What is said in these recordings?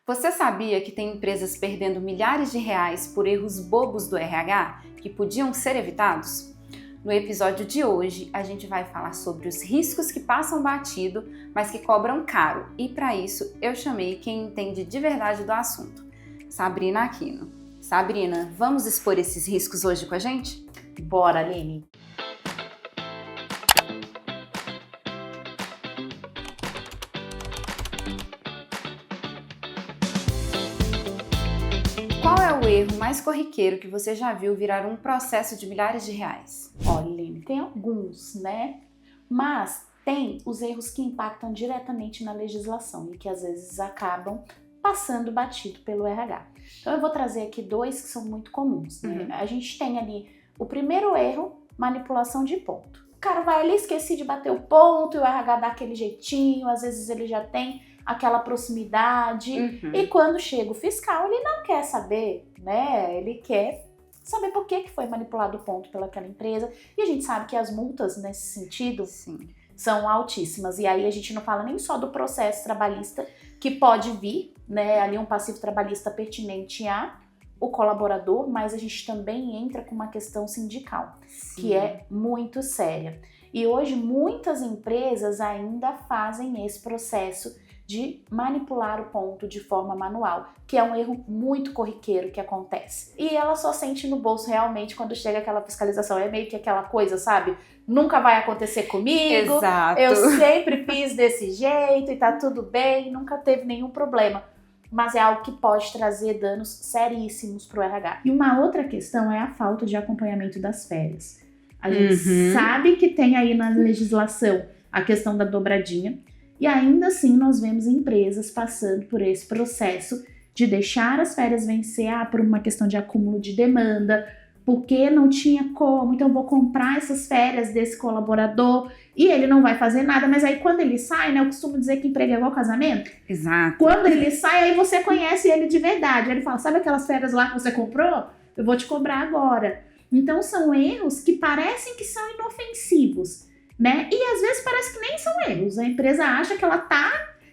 Você sabia que tem empresas perdendo milhares de reais por erros bobos do RH que podiam ser evitados? No episódio de hoje, a gente vai falar sobre os riscos que passam batido, mas que cobram caro. E para isso, eu chamei quem entende de verdade do assunto, Sabrina Aquino. Sabrina, vamos expor esses riscos hoje com a gente? Bora, Aline! Qual é o erro mais corriqueiro que você já viu virar um processo de milhares de reais? Olha, Aline, tem alguns, né? Mas tem os erros que impactam diretamente na legislação e que às vezes acabam passando batido pelo RH. Então eu vou trazer aqui dois que são muito comuns, né? A gente tem ali o primeiro erro, manipulação de ponto. O cara vai ali, esqueci de bater o ponto e o RH dá aquele jeitinho, às vezes ele já tem aquela proximidade e quando chega o fiscal ele não quer saber, né? Ele quer saber por que foi manipulado o ponto pelaquela empresa e a gente sabe que as multas nesse sentido são altíssimas e aí a gente não fala nem só do processo trabalhista que pode vir, né? Ali um passivo trabalhista pertinente o colaborador, mas a gente também entra com uma questão sindical, que é muito séria. E hoje muitas empresas ainda fazem esse processo de manipular o ponto de forma manual, que é um erro muito corriqueiro que acontece. E ela só sente no bolso realmente quando chega aquela fiscalização. É meio que aquela coisa, sabe? Nunca vai acontecer comigo. Exato. Eu sempre fiz desse jeito e tá tudo bem, nunca teve nenhum problema. Mas é algo que pode trazer danos seríssimos pro RH. E uma outra questão é a falta de acompanhamento das férias. A gente sabe que tem aí na legislação a questão da dobradinha, e ainda assim nós vemos empresas passando por esse processo de deixar as férias vencer por uma questão de acúmulo de demanda, porque não tinha como, então vou comprar essas férias desse colaborador e ele não vai fazer nada, mas aí quando ele sai, né, eu costumo dizer que emprego é igual casamento. Exato. Quando ele sai, aí você conhece ele de verdade, aí ele fala, sabe aquelas férias lá que você comprou? Eu vou te cobrar agora. Então são erros que parecem que são inofensivos, né? E às vezes parece que nem são erros. A empresa acha que ela tá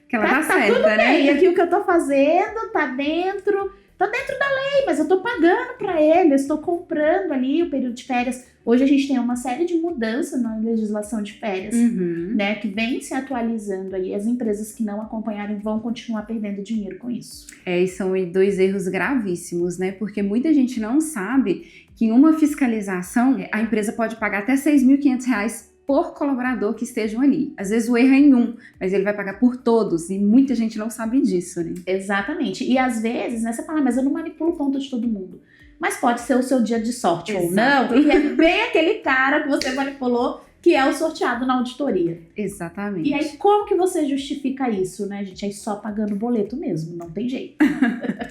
certa, tudo né? bem. Aqui o que eu tô fazendo tá dentro da lei, mas eu tô pagando para ele, eu estou comprando ali o período de férias. Hoje a gente tem uma série de mudanças na legislação de férias, né? Que vem se atualizando aí. As empresas que não acompanharem vão continuar perdendo dinheiro com isso. E são dois erros gravíssimos, né? Porque muita gente não sabe que em uma fiscalização a empresa pode pagar até R$6.500 por colaborador que estejam ali. Às vezes o erro é em um, mas ele vai pagar por todos e muita gente não sabe disso, né? Exatamente. E às vezes, né, você fala, mas eu não manipulo o ponto de todo mundo. Mas pode ser o seu dia de sorte ou não. E é bem aquele cara que você manipulou que é o sorteado na auditoria. Exatamente. E aí, como que você justifica isso, né, gente? Aí só pagando boleto mesmo, não tem jeito.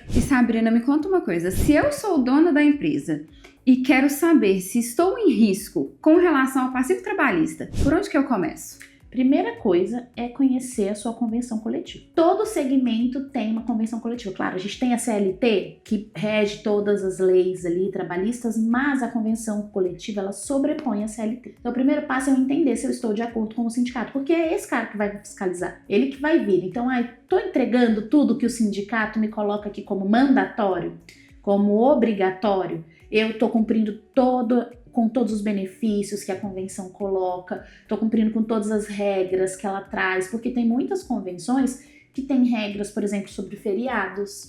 E Sabrina, me conta uma coisa. Se eu sou dona da empresa e quero saber se estou em risco com relação ao passivo trabalhista, por onde que eu começo? Primeira coisa é conhecer a sua convenção coletiva. Todo segmento tem uma convenção coletiva. Claro, a gente tem a CLT, que rege todas as leis ali trabalhistas, mas a convenção coletiva, ela sobrepõe a CLT. Então, o primeiro passo é eu entender se eu estou de acordo com o sindicato, porque é esse cara que vai fiscalizar, ele que vai vir. Então, estou entregando tudo que o sindicato me coloca aqui como mandatório, como obrigatório, eu estou cumprindo com todos os benefícios que a convenção coloca, estou cumprindo com todas as regras que ela traz, porque tem muitas convenções que têm regras, por exemplo, sobre feriados,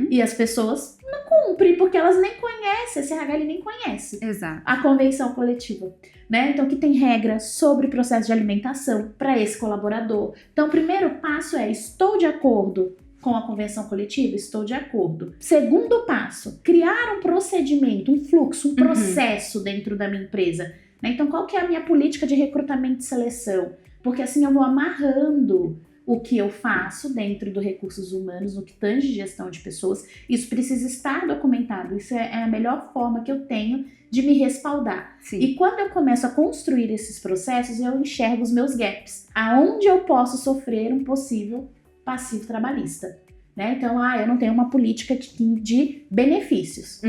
e as pessoas não cumprem, porque elas nem conhecem, esse RH ele nem conhece a convenção coletiva, né? Então, que tem regra sobre processo de alimentação para esse colaborador. Então, o primeiro passo é, estou de acordo com a convenção coletiva? Estou de acordo. Segundo passo, criar um procedimento, um fluxo, um processo dentro da minha empresa. Né? Então, qual que é a minha política de recrutamento e seleção? Porque assim eu vou amarrando o que eu faço dentro do recursos humanos, no que tange gestão de pessoas. Isso precisa estar documentado. Isso é a melhor forma que eu tenho de me respaldar. E quando eu começo a construir esses processos, eu enxergo os meus gaps. Aonde eu posso sofrer um possível passivo trabalhista, né? Então, eu não tenho uma política de benefícios,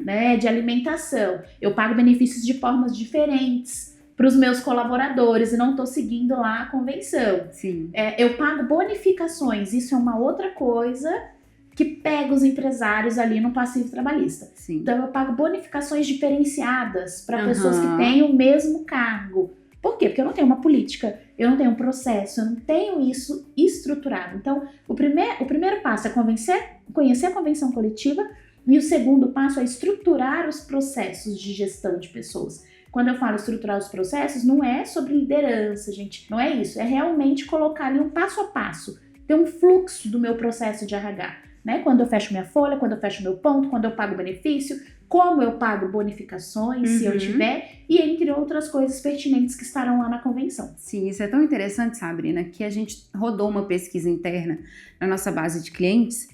né? De alimentação. Eu pago benefícios de formas diferentes para os meus colaboradores e não estou seguindo lá a convenção. Eu pago bonificações, isso é uma outra coisa que pega os empresários ali no passivo trabalhista. Sim. Então, eu pago bonificações diferenciadas para Aham. pessoas que têm o mesmo cargo. Por quê? Porque eu não tenho uma política, eu não tenho um processo, eu não tenho isso estruturado. Então, o primeiro passo é conhecer a convenção coletiva, e o segundo passo é estruturar os processos de gestão de pessoas. Quando eu falo estruturar os processos, não é sobre liderança, gente, não é isso. É realmente colocar ali um passo a passo, ter um fluxo do meu processo de RH. Né? Quando eu fecho minha folha, quando eu fecho meu ponto, quando eu pago benefício, como eu pago bonificações, se eu tiver, e entre outras coisas pertinentes que estarão lá na convenção. Sim, isso é tão interessante, Sabrina, que a gente rodou uma pesquisa interna na nossa base de clientes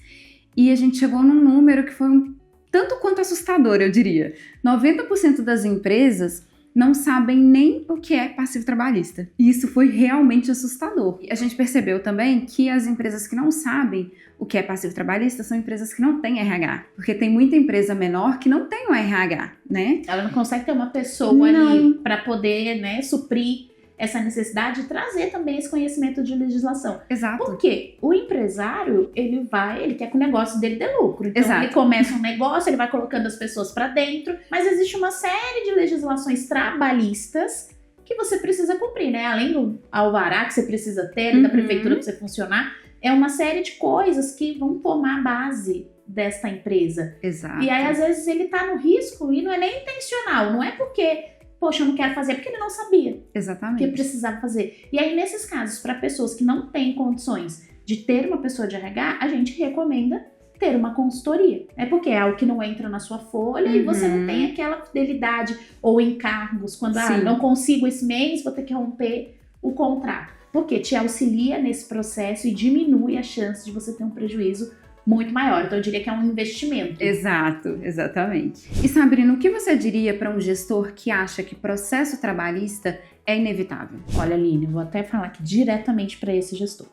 e a gente chegou num número que foi um tanto quanto assustador, eu diria. 90% das empresas não sabem nem o que é passivo trabalhista. E isso foi realmente assustador. E a gente percebeu também que as empresas que não sabem o que é passivo trabalhista são empresas que não têm RH. Porque tem muita empresa menor que não tem o RH, né? Ela não consegue ter uma pessoa ali para poder, né, suprir essa necessidade de trazer também esse conhecimento de legislação. Exato. Porque o empresário, ele quer que o negócio dele dê lucro. Então, Exato. Ele começa um negócio, ele vai colocando as pessoas para dentro, mas existe uma série de legislações trabalhistas que você precisa cumprir, né? Além do alvará que você precisa ter, da prefeitura para você funcionar, é uma série de coisas que vão formar a base desta empresa. Exato. E aí, às vezes, ele tá no risco e não é nem intencional, não é porque, poxa, eu não quero fazer, porque ele não sabia. Exatamente. Que precisava fazer. E aí, nesses casos, para pessoas que não têm condições de ter uma pessoa de RH, a gente recomenda ter uma consultoria. É porque é algo que não entra na sua folha e você não tem aquela fidelidade ou encargos. Quando, não consigo esse mês, vou ter que romper o contrato. Porque te auxilia nesse processo e diminui a chance de você ter um prejuízo muito maior. Então, eu diria que é um investimento. Exato, exatamente. E Sabrina, o que você diria para um gestor que acha que processo trabalhista é inevitável? Olha, Aline, vou até falar aqui diretamente para esse gestor.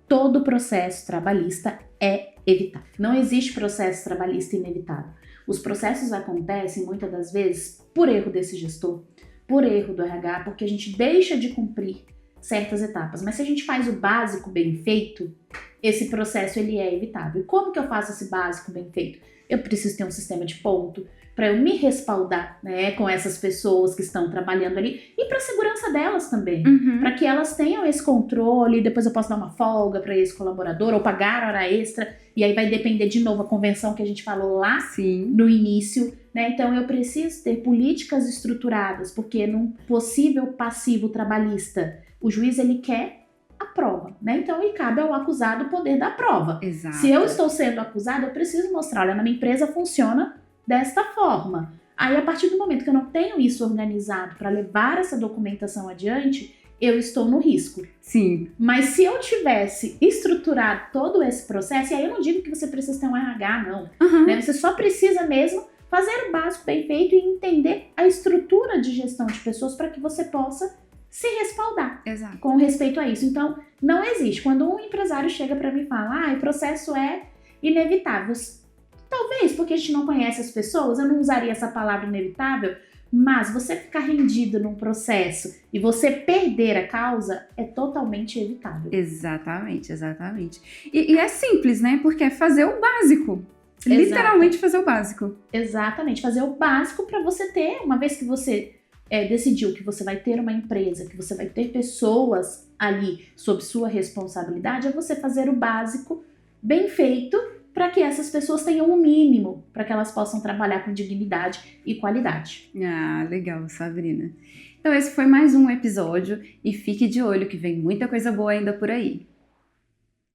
Todo processo trabalhista é evitável. Não existe processo trabalhista inevitável. Os processos acontecem, muitas das vezes, por erro desse gestor, por erro do RH, porque a gente deixa de cumprir certas etapas. Mas se a gente faz o básico bem feito, esse processo ele é evitável. E como que eu faço esse básico bem feito? Eu preciso ter um sistema de ponto para eu me respaldar, né, com essas pessoas que estão trabalhando ali e para a segurança delas também, para que elas tenham esse controle. Depois eu posso dar uma folga para esse colaborador ou pagar hora extra, e aí vai depender de novo a convenção que a gente falou lá no início, né? Então eu preciso ter políticas estruturadas, porque num possível passivo trabalhista, o juiz ele quer a prova, né? Então, e cabe ao acusado o poder da prova. Exato. Se eu estou sendo acusado, eu preciso mostrar, olha, na minha empresa funciona desta forma. Aí, a partir do momento que eu não tenho isso organizado para levar essa documentação adiante, eu estou no risco. Sim. Mas se eu tivesse estruturado todo esse processo, e aí eu não digo que você precisa ter um RH, não. Né? Você só precisa mesmo fazer o básico bem feito e entender a estrutura de gestão de pessoas para que você possa se respaldar. Exato. Com respeito a isso. Então, não existe. Quando um empresário chega para mim e fala, o processo é inevitável. Talvez porque a gente não conhece as pessoas, eu não usaria essa palavra inevitável, mas você ficar rendido num processo e você perder a causa é totalmente evitável. Exatamente, exatamente. E é simples, né? Porque é fazer o básico. Literalmente fazer o básico. Exatamente, fazer o básico para você ter, uma vez que você decidiu que você vai ter uma empresa, que você vai ter pessoas ali sob sua responsabilidade, é você fazer o básico bem feito para que essas pessoas tenham o mínimo, para que elas possam trabalhar com dignidade e qualidade. Ah, legal, Sabrina. Então esse foi mais um episódio e fique de olho que vem muita coisa boa ainda por aí.